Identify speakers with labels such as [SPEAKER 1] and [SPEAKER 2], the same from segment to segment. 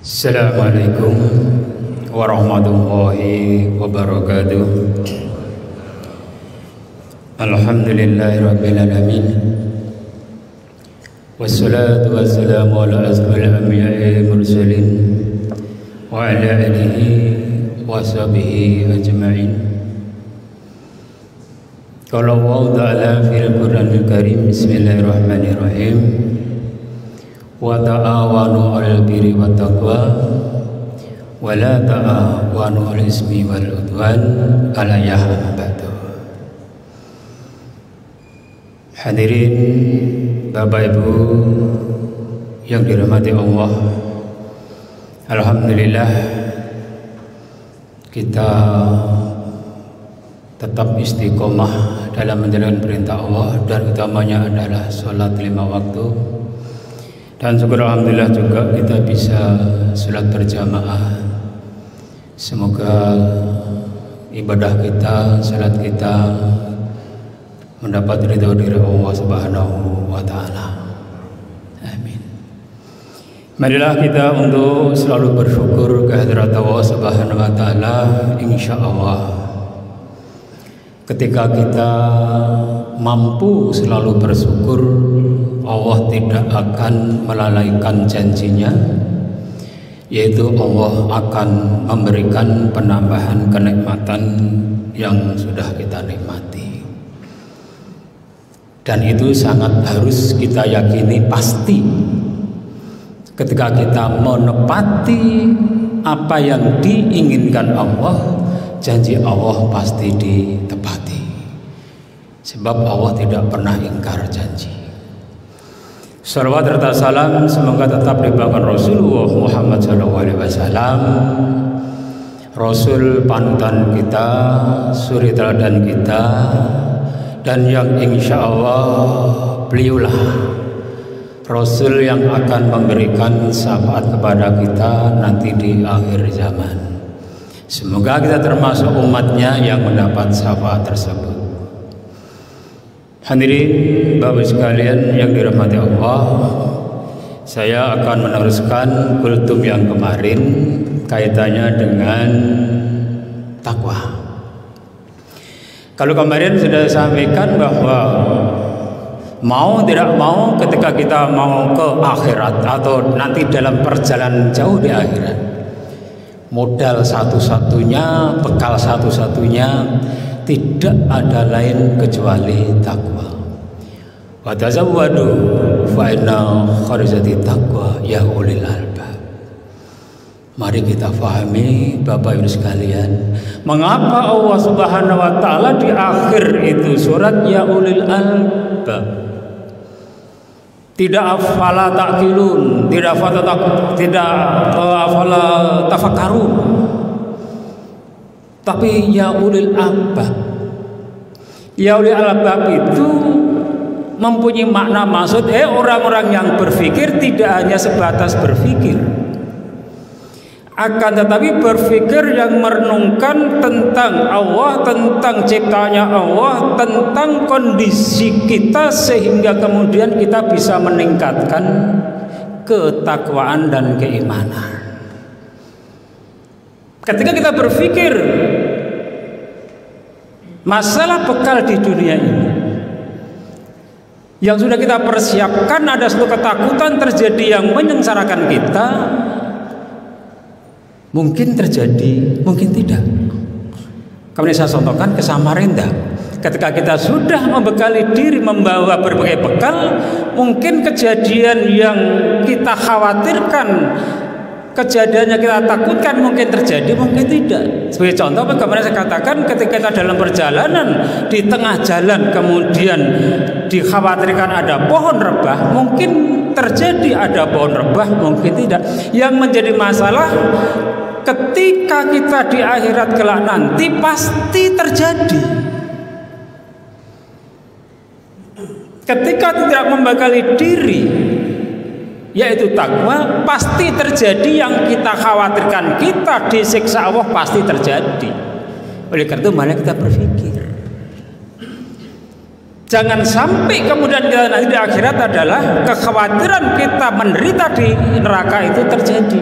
[SPEAKER 1] Assalamualaikum warahmatullahi wabarakatuh. Alhamdulillahi rabbil alamin. Wassalatu wassalamu ala asrofil anbiya'i mursalin wa ala alihi wa sahbihi ajma'in. Qala Allah ta'ala fil Qur'anil Karim, bismillahirrahmanirrahim. Wa ta'awanu 'alal birri wat taqwa wa la ta'awanu 'alal ismi wal 'udwan al-ayah ba'du. Hadirin Bapak Ibu yang dirahmati Allah, alhamdulillah kita tetap istiqomah dalam menjalankan perintah Allah, dan utamanya adalah sholat 5 waktu. Dan syukur alhamdulillah juga kita bisa sholat berjamaah. Semoga ibadah kita, sholat kita mendapat ridho dari Allah Subhanahu wa Ta'ala. Amin. Marilah kita untuk selalu bersyukur kehadirat Allah Subhanahu wa Ta'ala. Insya Allah ketika kita mampu selalu bersyukur, Allah tidak akan melalaikan janjinya, yaitu Allah akan memberikan penambahan kenikmatan yang sudah kita nikmati. Dan itu sangat harus kita yakini pasti. Ketika kita menepati apa yang diinginkan Allah, janji Allah pasti ditepati. Sebab Allah tidak pernah ingkar janji. Salawat serta salam semoga tetap diberikan Rasulullah Muhammad SAW, Rasul panutan kita, suri teladan kita, dan yang insya Allah beliaulah Rasul yang akan memberikan syafaat kepada kita nanti di akhir zaman. Semoga kita termasuk umatnya yang mendapat syafaat tersebut. Hadirin Bapak sekalian yang dirahmati Allah, saya akan meneruskan kultum yang kemarin kaitannya dengan takwa. Kalau kemarin sudah sampaikan bahwa mau tidak mau ketika kita mau ke akhirat atau nanti dalam perjalanan jauh di akhirat, modal satu-satunya, bekal satu-satunya tidak ada lain kecuali takwa. Wa tazawwadu fa inna kharizati taqwa ya ulil albab. Mari kita fahami Bapak Ibu sekalian, mengapa Allah Subhanahu wa Ta'ala di akhir itu surat ya ulil albab. Tidak afala ta'qilun, tidak afala tafakkarun, tapi ya ulil albab. Ya ulil albab itu mempunyai makna maksud orang-orang yang berpikir tidak hanya sebatas berpikir, akan tetapi berpikir yang merenungkan tentang Allah, tentang ciptanya Allah, tentang kondisi kita, sehingga kemudian kita bisa meningkatkan ketakwaan dan keimanan. Ketika kita berpikir masalah bekal di dunia ini yang sudah kita persiapkan, ada suatu ketakutan terjadi yang menyengsarakan kita, mungkin terjadi, mungkin tidak. Kemudian saya contohkan ke Samarinda. Ketika kita sudah membekali diri membawa berbagai bekal, mungkin kejadian yang kita khawatirkan, kejadian yang kita takutkan mungkin terjadi, mungkin tidak. Sebagai contoh, bagaimana saya katakan, ketika kita dalam perjalanan di tengah jalan kemudian dikhawatirkan ada pohon rebah, mungkin terjadi ada pohon rebah, mungkin tidak. Yang menjadi masalah ketika kita di akhirat kelak nanti pasti terjadi. Ketika tidak membekali diri, yaitu takwa, pasti terjadi yang kita khawatirkan, kita disiksa Allah pasti terjadi. Oleh karena itu mari kita berpikir, jangan sampai kemudian kita nanti di akhirat adalah kekhawatiran kita menderita di neraka itu terjadi.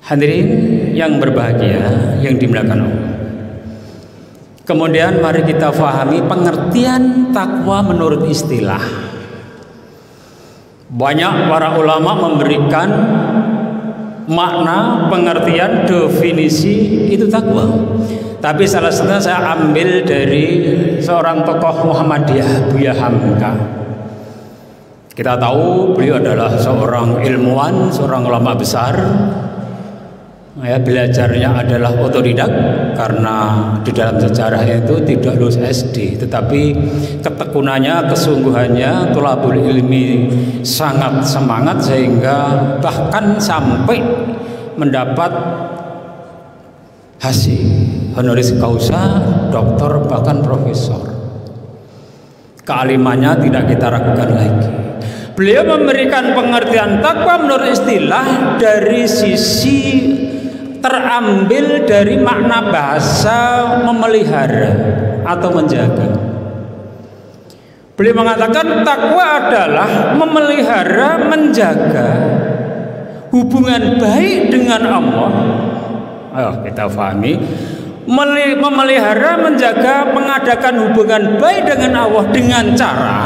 [SPEAKER 1] Hadirin yang berbahagia, yang dimuliakan Allah. Kemudian mari kita fahami pengertian takwa menurut istilah. Banyak para ulama memberikan makna, pengertian, definisi itu takwa. Tapi salah satunya saya ambil dari seorang tokoh Muhammadiyah, Buya Hamka. Kita tahu beliau adalah seorang ilmuwan, seorang ulama besar. Belajarnya adalah otodidak karena di dalam sejarahnya itu tidak lulus SD, tetapi ketekunannya, kesungguhannya, thalabul ilmi sangat semangat sehingga bahkan sampai mendapat hasil honoris causa, doktor, bahkan profesor. Kealimannya tidak kita ragukan lagi. Beliau memberikan pengertian takwa menurut istilah dari sisi terambil dari makna bahasa memelihara atau menjaga. Beliau mengatakan takwa adalah memelihara, menjaga hubungan baik dengan Allah. Ayo kita pahami, memelihara, menjaga, mengadakan hubungan baik dengan Allah dengan cara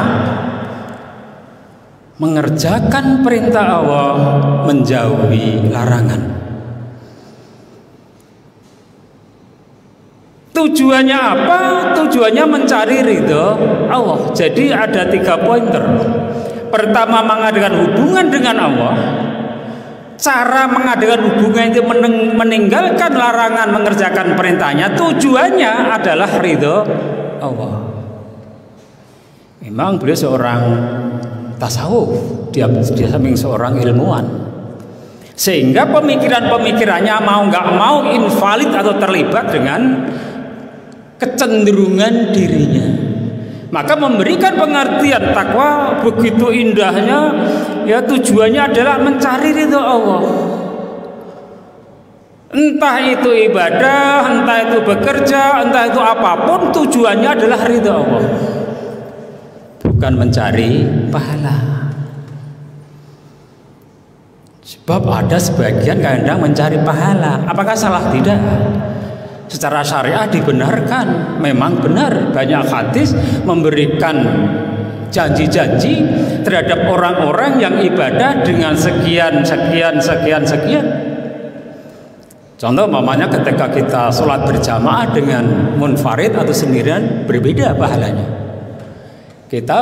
[SPEAKER 1] mengerjakan perintah Allah, menjauhi larangan. Tujuannya apa? Tujuannya mencari ridho Allah. Jadi ada 3 pointer. Pertama, mengadakan hubungan dengan Allah. Cara mengadakan hubungan itu meninggalkan larangan, mengerjakan perintahnya. Tujuannya adalah ridho Allah. Memang beliau seorang tasawuf, dia samping seorang ilmuwan, sehingga pemikirannya mau nggak mau invalid atau terlibat dengan kecenderungan dirinya. Maka memberikan pengertian takwa begitu indahnya, ya tujuannya adalah mencari ridho Allah. Entah itu ibadah, entah itu bekerja, entah itu apapun, tujuannya adalah ridho Allah, bukan mencari pahala. Sebab ada sebagian kadang mencari pahala. Apakah salah? Tidak. Secara syariah dibenarkan, memang benar. Banyak hadis memberikan janji-janji terhadap orang-orang yang ibadah dengan sekian. Contoh umpamanya ketika kita sholat berjamaah dengan munfarid atau sendirian, berbeda pahalanya. Kita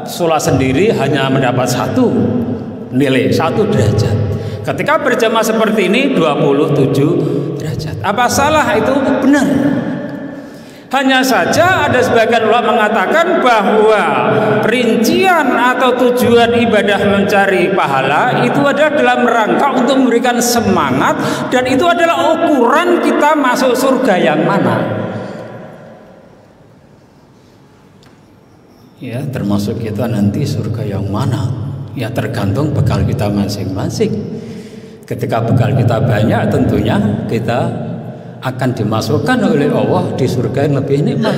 [SPEAKER 1] sholat sendiri hanya mendapat 1 nilai, 1 derajat. Ketika berjamaah seperti ini 27 derajat. Apa salah? Itu benar. Hanya saja ada sebagian ulama mengatakan bahwa rincian atau tujuan ibadah mencari pahala itu adalah dalam rangka untuk memberikan semangat, dan itu adalah ukuran kita masuk surga yang mana. Ya, termasuk kita nanti surga yang mana? Ya tergantung bekal kita masing-masing. Ketika bekal kita banyak, tentunya kita akan dimasukkan oleh Allah di surga yang lebih nikmat.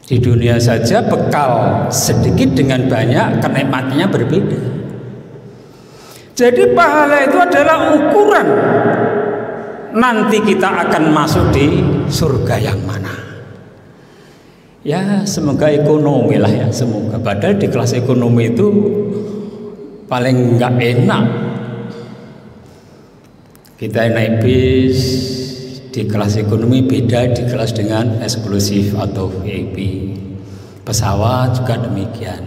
[SPEAKER 1] Di dunia saja bekal sedikit dengan banyak, kenikmatannya berbeda. Jadi pahala itu adalah ukuran nanti kita akan masuk di surga yang mana. Ya semoga ekonomi lah ya, semoga. Padahal di kelas ekonomi itu paling nggak enak. Kita naik bis di kelas ekonomi beda di kelas dengan eksklusif atau VIP. Pesawat juga demikian.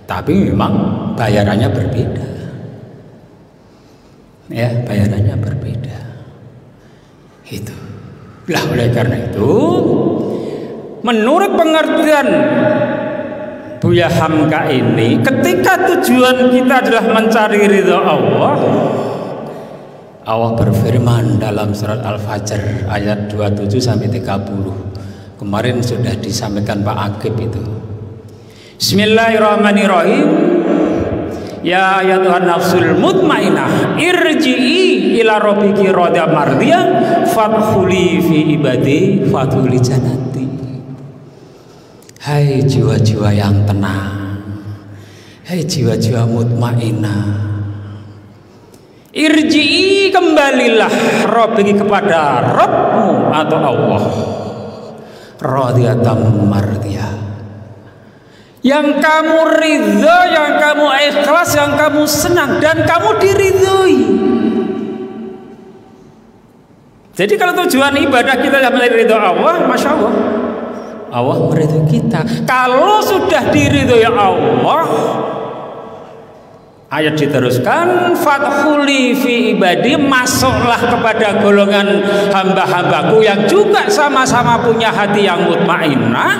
[SPEAKER 1] Tapi memang bayarannya berbeda. Ya, bayarannya berbeda. Itu. Lah oleh karena itu, menurut pengertian Buya Hamka ini, ketika tujuan kita adalah mencari ridho Allah, Allah berfirman dalam surat Al-Fajr ayat 27 sampai 30. Kemarin sudah disampaikan Pak Akib itu. Bismillahirrahmanirrahim. Ya ayatuhan nafsul mutmainnah irji'i ila rabbiki radiyatan mardiyah fadkhuli fi ibadi fadkhuli jannati. Hai jiwa-jiwa yang tenang, hai jiwa-jiwa mutmainnah, Irji'i, kembalilah Rabbiki kepada Rabbmu atau Allah, radiyatan mardiyah, yang kamu ridho, yang kamu ikhlas, yang kamu senang dan kamu diridhoi. Jadi kalau tujuan ibadah kita adalah ridho Allah, masya Allah, Allah meridhoi kita. Kalau sudah diridhoi Allah, ayat diteruskan, fadkhuli fi ibadi, masuklah kepada golongan hamba-hambaku yang juga sama-sama punya hati yang mutmainnah.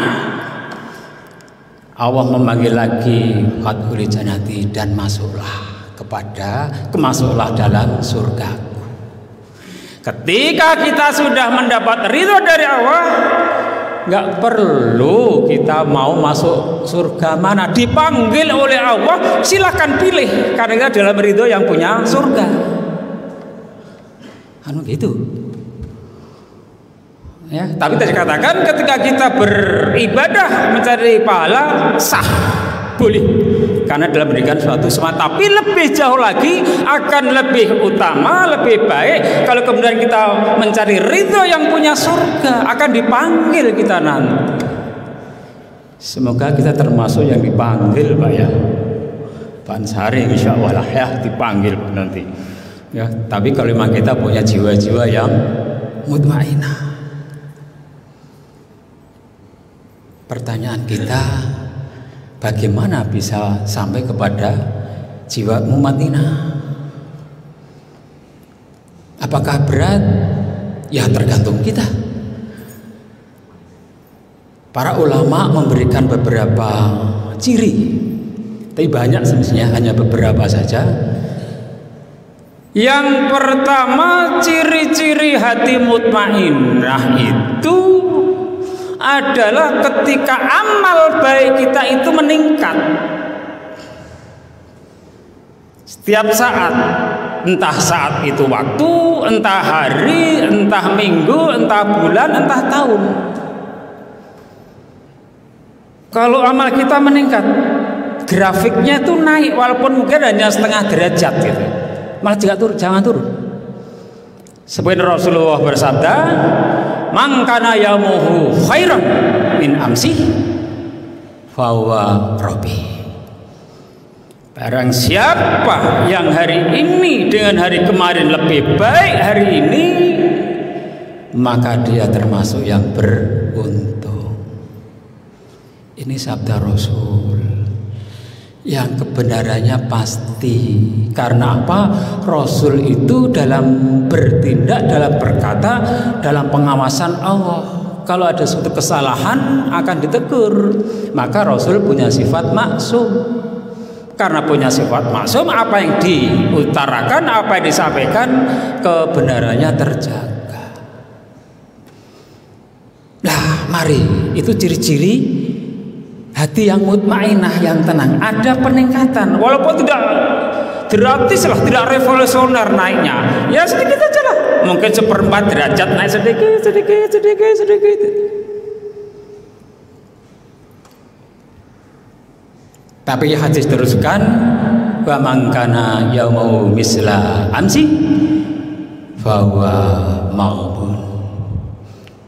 [SPEAKER 1] Allah memanggil lagi, fadkhuli jannati, dan masuklah dalam surgaku. Ketika kita sudah mendapat ridho dari Allah, nggak perlu kita mau masuk surga mana, dipanggil oleh Allah, silahkan pilih, karena kita dalam ridho yang punya surga. Anu gitu ya. Tapi tadi katakan ketika kita beribadah mencari pahala, sah, boleh, karena dalam memberikan suatu semangat. Tapi lebih jauh lagi, akan lebih utama, lebih baik kalau kemudian kita mencari ridho yang punya surga, akan dipanggil kita nanti. Semoga kita termasuk yang dipanggil, Pak ya. Pak Ansari insya Allah lah ya dipanggil nanti ya. Tapi kalau memang kita punya jiwa-jiwa yang mutmainnah, pertanyaan kita, bagaimana bisa sampai kepada jiwa mutmainnah? Apakah berat? Ya tergantung kita. Para ulama memberikan beberapa ciri, tapi banyak semestinya, hanya beberapa saja. Yang pertama, ciri-ciri hati mutmainnah itu adalah ketika amal baik kita itu meningkat setiap saat, entah saat itu waktu, entah hari, entah minggu, entah bulan, entah tahun. Kalau amal kita meningkat, grafiknya itu naik, walaupun mungkin hanya setengah derajat gitu, malah jangan turun. Seperti Rasulullah bersabda, man kana yaumuhu khairan min amsi fahuwa rabbi. Barang siapa yang hari ini dengan hari kemarin lebih baik hari ini, maka dia termasuk yang beruntung. Ini sabda Rasul yang kebenarannya pasti. Karena apa? Rasul itu dalam bertindak, dalam berkata, dalam pengawasan Allah. Kalau ada suatu kesalahan akan ditegur. Maka Rasul punya sifat maksum. Karena punya sifat maksum, apa yang diutarakan, apa yang disampaikan, kebenarannya terjaga. Nah, mari, itu ciri-ciri hati yang mutmainnah, yang tenang. Ada peningkatan, walaupun tidak gratis lah, tidak revolusioner naiknya, ya sedikit aja lah, mungkin 1/4 derajat naik sedikit. Tapi hadis teruskan, wa man kana yaumau misla amsi fahuwa maghbun.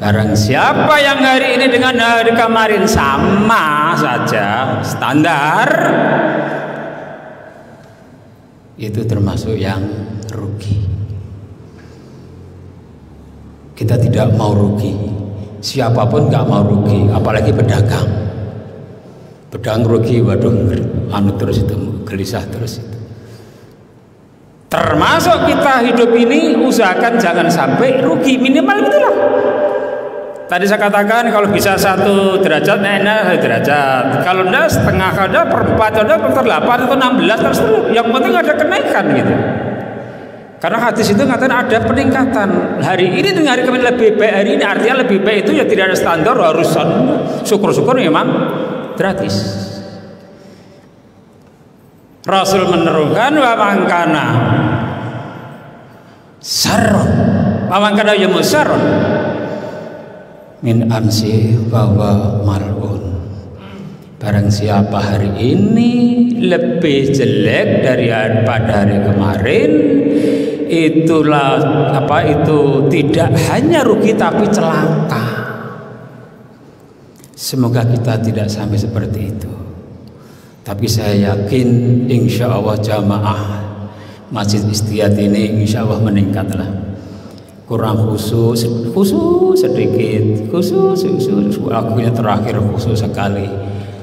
[SPEAKER 1] Barang siapa yang hari ini dengan hari kemarin sama saja, standar, itu termasuk yang rugi. Kita tidak mau rugi, siapapun nggak mau rugi, apalagi pedagang. Pedagang rugi, waduh, anu terus itu, gelisah terus itu. Termasuk kita hidup ini, usahakan jangan sampai rugi, minimal itulah. Tadi saya katakan kalau bisa 1 derajat, naiknya 1 derajat. Kalau enggak setengah, kalau enggak 1/4, kalau enggak 1/8 atau 16 terus. Yang penting ada kenaikan gitu. Karena hadis itu mengatakan ada peningkatan. Hari ini dengan hari kemarin lebih baik hari ini, artinya lebih baik itu ya tidak ada standar, harus syukur-syukur memang gratis. Rasul menerukan wa mangkana sarron, wa mangkana yamusarron min amsi bahwa malun. Barang siapa hari ini lebih jelek daripada hari kemarin, itulah itu tidak hanya rugi tapi celaka. Semoga kita tidak sampai seperti itu. Tapi saya yakin insya Allah jamaah Masjid Istihad ini insya Allah meningkatlah. Kurang khusus sedikit, khusus akunya terakhir khusus sekali.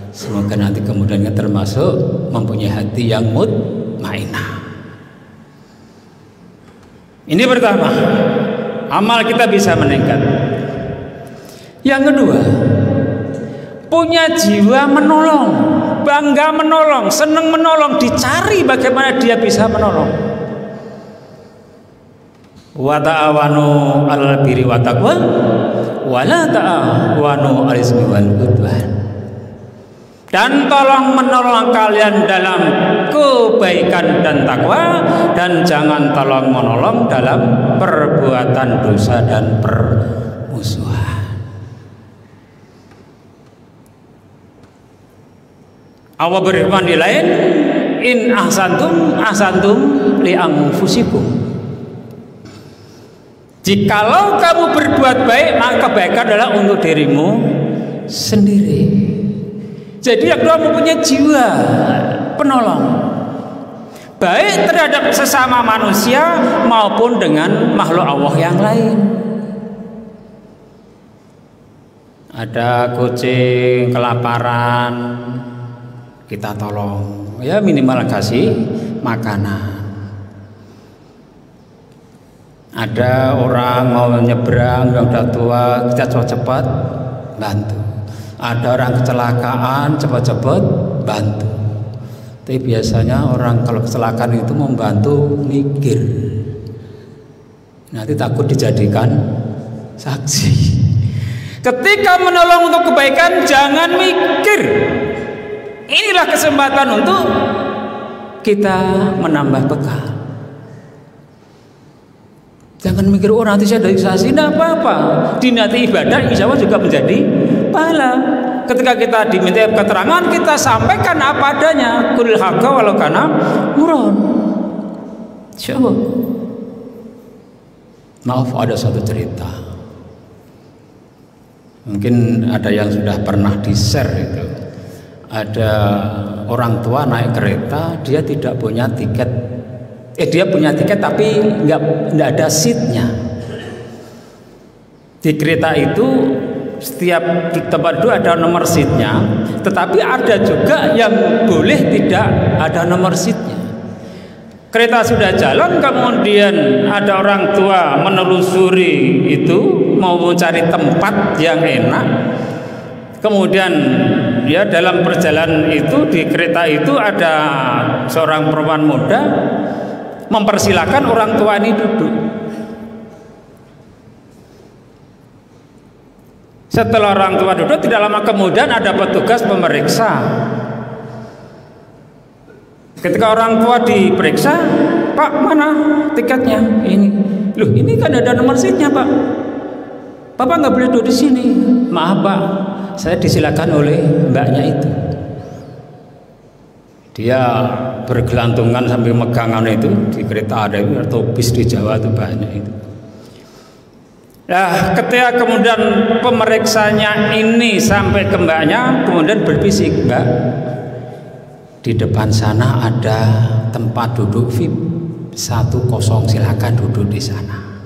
[SPEAKER 1] Semoga nanti kemudian termasuk mempunyai hati yang mutmainah. Ini pertama, amal kita bisa meningkat. Yang kedua, punya jiwa menolong, bangga menolong, senang menolong, dicari bagaimana dia bisa menolong. Wa ta'awanu 'alal birri wa taqwa wa la ta'awanu 'alal ismi wal 'udwan. Dan tolong menolong kalian dalam kebaikan dan takwa, dan jangan tolong menolong dalam perbuatan dosa dan permusuhan. Allah berfirman di lain, in ahsantum li anfusikum. Jikalau kamu berbuat baik, maka kebaikan adalah untuk dirimu sendiri. Jadi yang kedua mempunyai jiwa penolong, baik terhadap sesama manusia maupun dengan makhluk Allah yang lain. Ada kucing kelaparan, kita tolong, ya minimal kasih makanan. Ada orang mau nyebrang yang udah tua, kita cepat bantu. Ada orang kecelakaan, cepat-cepat bantu. Tapi biasanya orang kalau kecelakaan itu membantu mikir, nanti takut dijadikan saksi. Ketika menolong untuk kebaikan, jangan mikir. Inilah kesempatan untuk kita menambah bekal. Jangan mikir, oh nanti saya dari saksi, tidak apa-apa. Dinati ibadah, insya Allah juga menjadi pahala. Ketika kita diminta keterangan, kita sampaikan apa adanya. Qul haqqa walau kana murran. Insya Allah. Maaf, ada satu cerita. Mungkin ada yang sudah pernah di-share itu. Ada orang tua naik kereta, dia tidak punya tiket. Dia punya tiket tapi nggak ada seatnya. Di kereta itu setiap tempat itu ada nomor seatnya, tetapi ada juga yang boleh tidak ada nomor seatnya. Kereta sudah jalan, kemudian ada orang tua menelusuri itu, mau mencari tempat yang enak. Kemudian ya dalam perjalanan itu di kereta itu ada seorang perempuan muda mempersilahkan orang tua ini duduk. Setelah orang tua duduk, tidak lama kemudian ada petugas pemeriksa. Ketika orang tua diperiksa, Pak, mana tiketnya? Ini, loh ini kan ada nomor seatnya Pak. Bapak nggak boleh duduk di sini. Maaf Pak, saya disilakan oleh mbaknya itu. Dia bergelantungan sambil megangan itu di kereta ada itu, atau bis di Jawa itu banyak itu. Nah, ketika kemudian pemeriksanya ini sampai ke mbaknya, kemudian berbisik, Mbak, di depan sana ada tempat duduk VIP 10, silakan duduk di sana.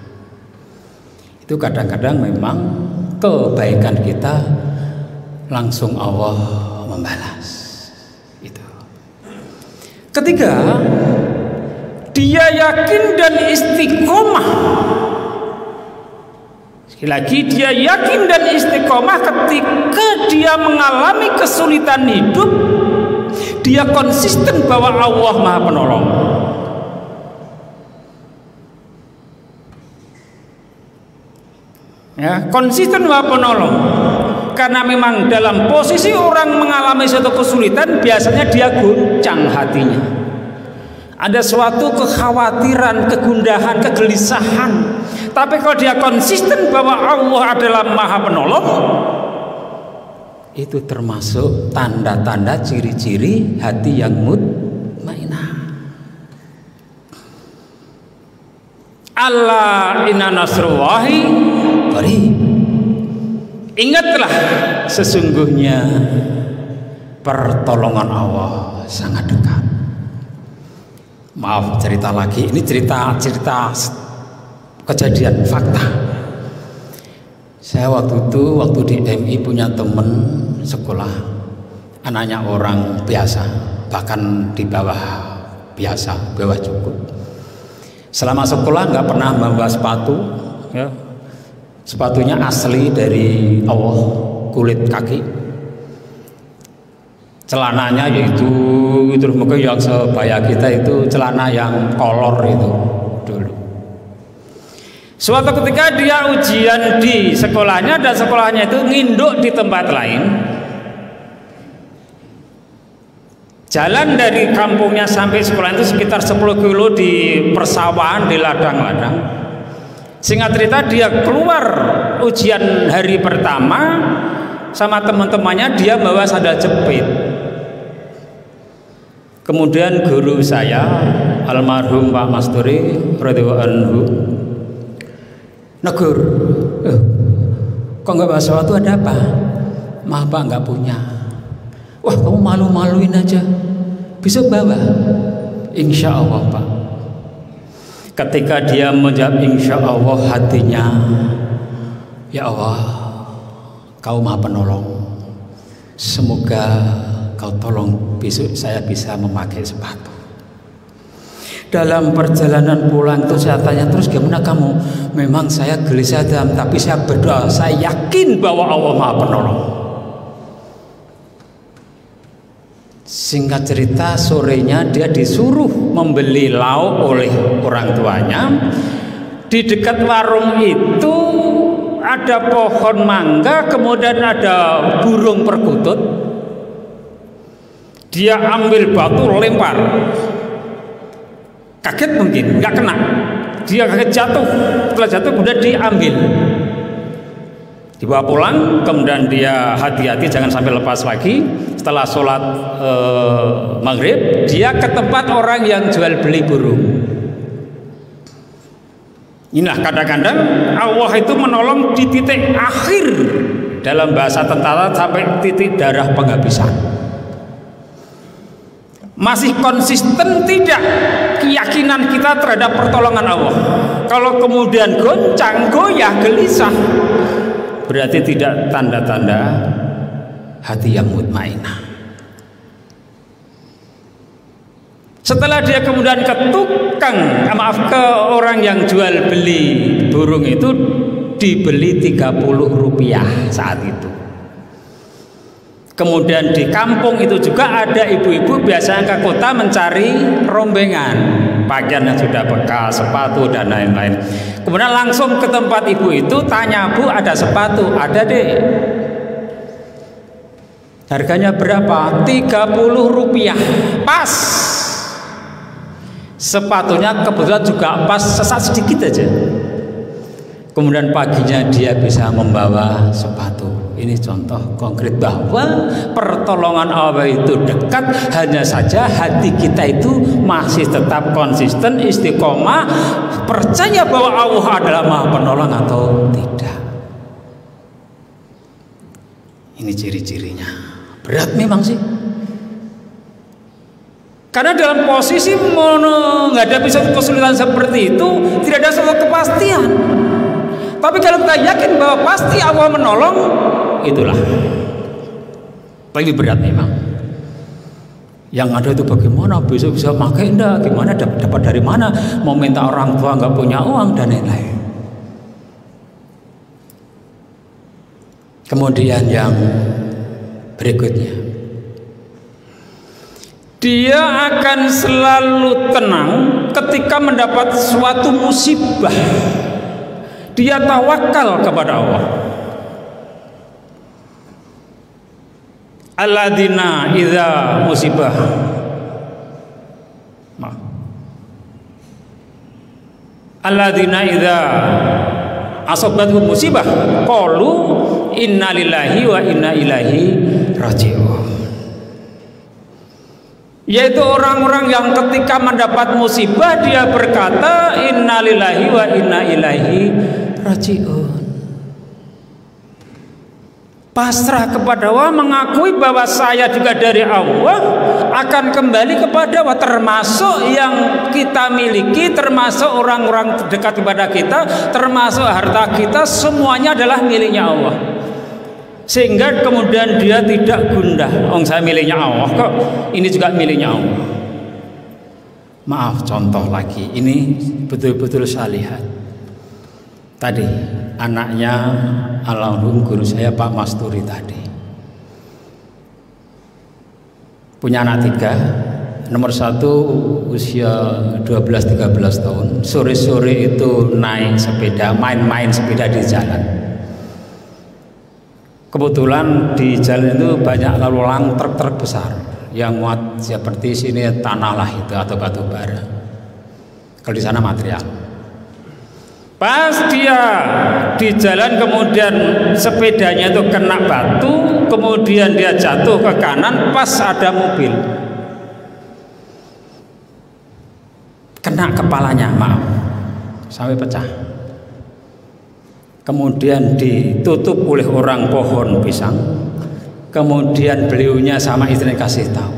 [SPEAKER 1] Itu kadang-kadang memang kebaikan kita langsung Allah membalas. Ketiga, dia yakin dan istiqomah. Sekali lagi, dia yakin dan istiqomah ketika dia mengalami kesulitan hidup, dia konsisten bahwa Allah Maha Penolong. Ya, konsisten Maha Penolong. Karena memang dalam posisi orang mengalami suatu kesulitan, biasanya dia goncang hatinya. Ada suatu kekhawatiran, kegundahan, kegelisahan. Tapi kalau dia konsisten bahwa Allah adalah Maha Penolong, Itu termasuk tanda-tanda ciri-ciri hati yang mutmainah. Allah inna nasrullahi qarib. Ingatlah sesungguhnya pertolongan Allah sangat dekat. Maaf cerita lagi, ini cerita kejadian fakta. Saya waktu di MI punya temen sekolah, anaknya orang biasa, bahkan di bawah biasa, bawah cukup. Selama sekolah nggak pernah membawa sepatu, ya. Sepatunya asli dari Allah, kulit kaki. Celananya yaitu terus mungkin yang sebaya kita itu celana yang kolor itu dulu. Suatu ketika dia ujian di sekolahnya dan sekolahnya itu nginduk di tempat lain. Jalan dari kampungnya sampai sekolah itu sekitar 10 kilo di persawahan, di ladang-ladang. Singkat cerita dia keluar ujian hari pertama sama teman-temannya, dia bawa sandal jepit. Kemudian guru saya almarhum Pak Masturi radhiyallahu anhu negur, kok nggak bawa sepatu, ada apa? Maaf Pak, nggak punya. Wah, kamu malu-maluin aja, bisa bawa. Insya Allah Pak. Ketika dia menjawab insya Allah, hatinya, ya Allah, Kau Maha Penolong, semoga Kau tolong besok saya bisa memakai sepatu. Dalam perjalanan pulang itu saya tanya terus, gimana kamu? Memang saya gelisah tapi saya berdoa, saya yakin bahwa Allah Maha Penolong. Singkat cerita, sorenya dia disuruh membeli lauk oleh orang tuanya. Di dekat warung itu ada pohon mangga, kemudian ada burung perkutut. Dia ambil batu lempar. Kaget mungkin, nggak kena. Dia kaget jatuh. Setelah jatuh kemudian diambil, dibawa pulang. Kemudian dia hati-hati jangan sampai lepas lagi. Setelah sholat maghrib, dia ke tempat orang yang jual beli burung. Inilah kadang-kadang Allah itu menolong di titik akhir, dalam bahasa tentara sampai titik darah penghabisan. Masih konsisten tidak keyakinan kita terhadap pertolongan Allah? Kalau kemudian goncang, goyah, gelisah, berarti tidak tanda-tanda hati yang mutmainah. Setelah dia kemudian ke tukang, ke orang yang jual beli burung itu, dibeli 30 rupiah saat itu. Kemudian di kampung itu juga ada ibu-ibu biasanya ke kota mencari rombengan, pakaian yang sudah bekas, sepatu dan lain-lain. Kemudian langsung ke tempat ibu itu, tanya, Bu, ada sepatu? Ada Dek. Harganya berapa? 30 rupiah. Pas. Sepatunya kebetulan juga pas, sesat sedikit aja. Kemudian paginya dia bisa membawa sepatu. Ini contoh konkret bahwa pertolongan Allah itu dekat, hanya saja hati kita itu masih tetap konsisten, istiqomah, percaya bahwa Allah adalah Maha Penolong atau tidak. Ini ciri-cirinya. Berat memang sih. Karena dalam posisi menghadapi suatu kesulitan seperti itu tidak ada suatu kepastian. Tapi kalau kita yakin bahwa pasti Allah menolong, itulah lebih berat memang. Yang ada itu bagaimana besok bisa pakai, enggak, gimana dapat dari mana, mau minta orang tua nggak punya uang dan lain-lain. Kemudian yang berikutnya, dia akan selalu tenang ketika mendapat suatu musibah. Dia tawakal kepada Allah. Alladzina idza musibah alladzina idza asabatuhum musibah qalu innalillahi wa inna ilaihi raji'un. Yaitu orang-orang yang ketika mendapat musibah dia berkata innalillahi wa inna ilaihi raji'un. Pasrah kepada Allah, mengakui bahwa saya juga dari Allah, akan kembali kepada Allah, termasuk yang kita miliki, termasuk orang-orang dekat kepada kita, termasuk harta kita, semuanya adalah miliknya Allah. Sehingga kemudian dia tidak gundah, saya miliknya Allah kok, ini juga miliknya Allah. Maaf, contoh lagi, ini betul-betul saya lihat. Tadi anaknya almarhum guru saya Pak Masturi tadi punya anak 3, nomor 1 usia 12-13 tahun, sore-sore itu naik sepeda, main-main sepeda di jalan. Kebetulan di jalan itu banyak lalu lalang truk-truk besar yang muat seperti sini tanah lah itu atau batu bara, kalau di sana material. Pas dia di jalan kemudian sepedanya itu kena batu, kemudian dia jatuh ke kanan, pas ada mobil kena kepalanya, maaf, sampai pecah. Kemudian ditutup oleh orang pohon pisang. Kemudian beliaunya sama istrinya kasih tahu,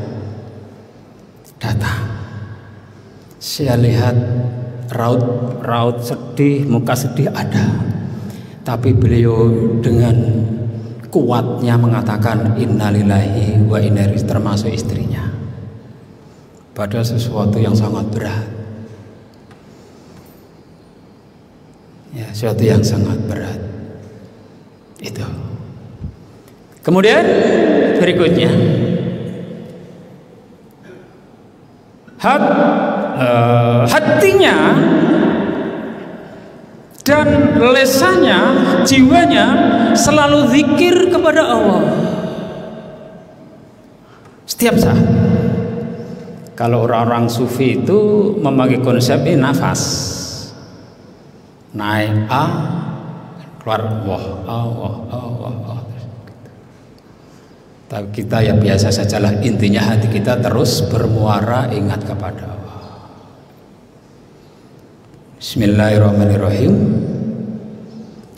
[SPEAKER 1] datang, saya lihat raut sedih, muka sedih ada, tapi beliau dengan kuatnya mengatakan innalillahi wa inna ilaihi, termasuk istrinya. Padahal sesuatu yang sangat berat, ya, sesuatu yang sangat berat itu. Kemudian berikutnya hatinya dan lesannya, jiwanya selalu zikir kepada Allah setiap saat. Kalau orang-orang sufi itu memakai konsep ini nafas, naik A, keluar Allah. Tapi kita ya biasa sajalah, intinya hati kita terus bermuara ingat kepada Allah. Bismillahirrahmanirrahim.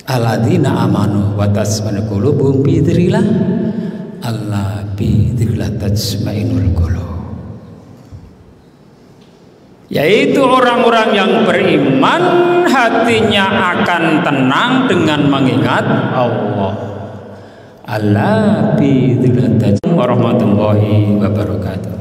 [SPEAKER 1] Alladzina amanu wa tasma'inu qulubuhum bi dzikrillah, alla bi dzikrillah tasma'inul qulub. Yaitu orang-orang yang beriman hatinya akan tenang dengan mengingat Allah. Alla bi dzikrillah. Warahmatullahi wabarakatuh.